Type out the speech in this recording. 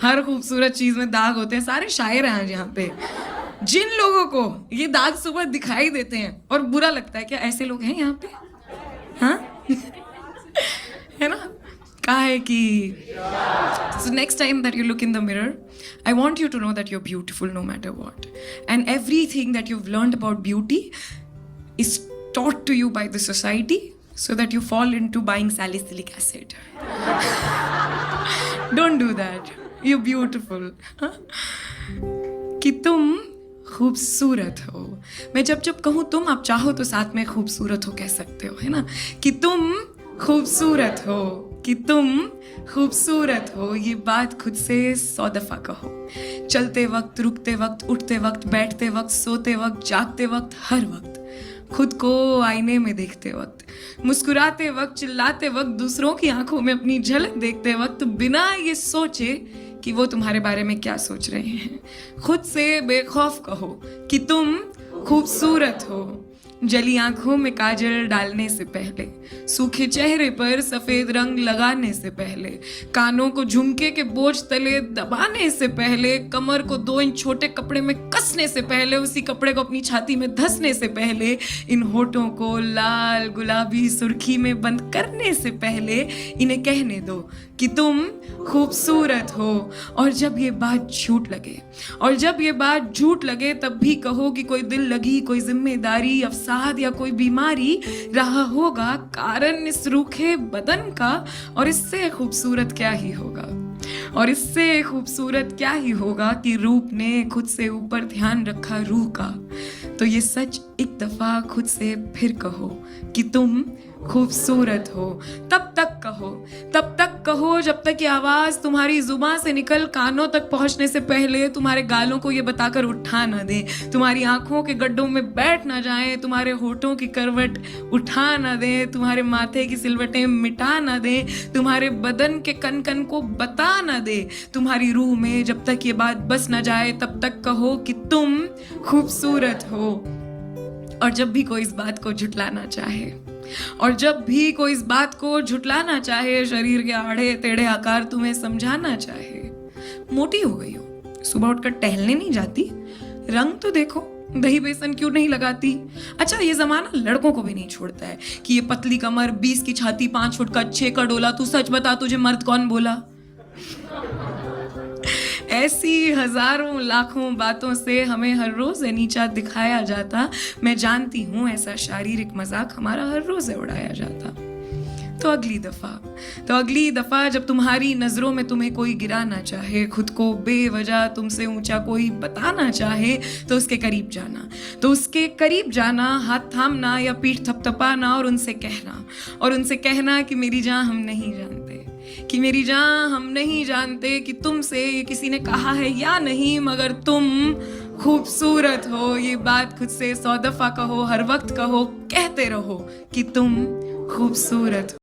हर खूबसूरत चीज में दाग होते हैं। सारे शायर हैं आज यहाँ पे। जिन लोगों को ये दाग सुबह दिखाई देते हैं और बुरा लगता है, क्या ऐसे लोग हैं यहाँ पे? हाँ है ना? कहा है कि so next time that you look in the mirror, I want you to know that you're beautiful no matter what. And everything that you've learned about beauty is taught to you by the society so that you fall into buying salicylic acid. Don't do that. You're beautiful. कि तुम खूबसूरत हो। मैं जब जब कहूँ तुम, आप चाहो तो साथ में खूबसूरत हो कह सकते हो, है ना? कि तुम खूबसूरत हो, कि तुम खूबसूरत हो, ये बात खुद से 100 दफा कहो। चलते वक्त, रुकते वक्त, उठते वक्त, बैठते वक्त, सोते वक्त, जागते वक्त, हर वक्त खुद को आईने में देखते वक्त, मुस्कुराते वक्त, चिल्लाते वक्त, दूसरों की आंखों में अपनी झलक देखते वक्त, बिना ये सोचे कि वो तुम्हारे बारे में क्या सोच रहे हैं, खुद से बेखौफ कहो कि तुम खूबसूरत हो। जली आंखों में काजल डालने से पहले, सूखे चेहरे पर सफेद रंग लगाने से पहले, कानों को झुमके के बोझ तले दबाने से पहले, कमर को 2 इंच छोटे कपड़े में कसने से पहले, उसी कपड़े को अपनी छाती में धंसने से पहले, इन होठों को लाल गुलाबी सुर्खी में बंद करने से पहले इन्हें कहने दो कि तुम खूबसूरत हो। और जब ये बात झूठ लगे, और जब ये बात झूठ लगे, तब भी कहो कि कोई दिल लगी, कोई जिम्मेदारी, अवसाद या कोई बीमारी रहा होगा कारण इस रूखे बदन का। और इससे खूबसूरत क्या ही होगा, और इससे खूबसूरत क्या ही होगा कि रूप ने खुद से ऊपर ध्यान रखा रूह का। तो ये सच एक दफा खुद से फिर कहो कि तुम खूबसूरत हो। तब तक कहो जब तक ये आवाज तुम्हारी जुबान से निकल कानों तक पहुंचने से पहले तुम्हारे गालों को ये बताकर उठा ना दे, तुम्हारी आंखों के गड्ढों में बैठ ना जाए, तुम्हारे होठों की करवट उठा ना दे, तुम्हारे माथे की सिलवटें मिटा ना दे, तुम्हारे बदन के कन कन को बता ना दे, तुम्हारी रूह में जब तक ये बात बस ना जाए तब तक कहो कि तुम खूबसूरत हो। और जब भी कोई इस बात को झुटलाना चाहे, और जब भी कोई इस बात को झुटलाना चाहे, शरीर के आड़े टेढ़े आकार तुम्हें समझाना चाहे, मोटी हो गई हो, सुबह उठकर टहलने नहीं जाती, रंग तो देखो, दही बेसन क्यों नहीं लगाती। अच्छा, ये जमाना लड़कों को भी नहीं छोड़ता है कि ये पतली कमर, 20 की छाती, 5 फुट का 6 का डोला, तू सच बता तुझे मर्द कौन बोला। ऐसी हजारों लाखों बातों से हमें हर रोज नीचा दिखाया जाता। मैं जानती हूँ ऐसा शारीरिक मजाक हमारा हर रोज उड़ाया जाता। तो अगली दफा जब तुम्हारी नजरों में तुम्हें कोई गिराना चाहे, खुद को बेवजह तुमसे ऊंचा कोई बताना चाहे, तो उसके करीब जाना, हाथ थामना या पीठ थपथपाना और उनसे कहना कि मेरी जान हम नहीं जानते, कि मेरी जान हम नहीं जानते कि तुमसे ये किसी ने कहा है या नहीं, मगर तुम खूबसूरत हो। ये बात खुद से 100 दफा कहो, हर वक्त कहो, कहते रहो कि तुम खूबसूरत हो।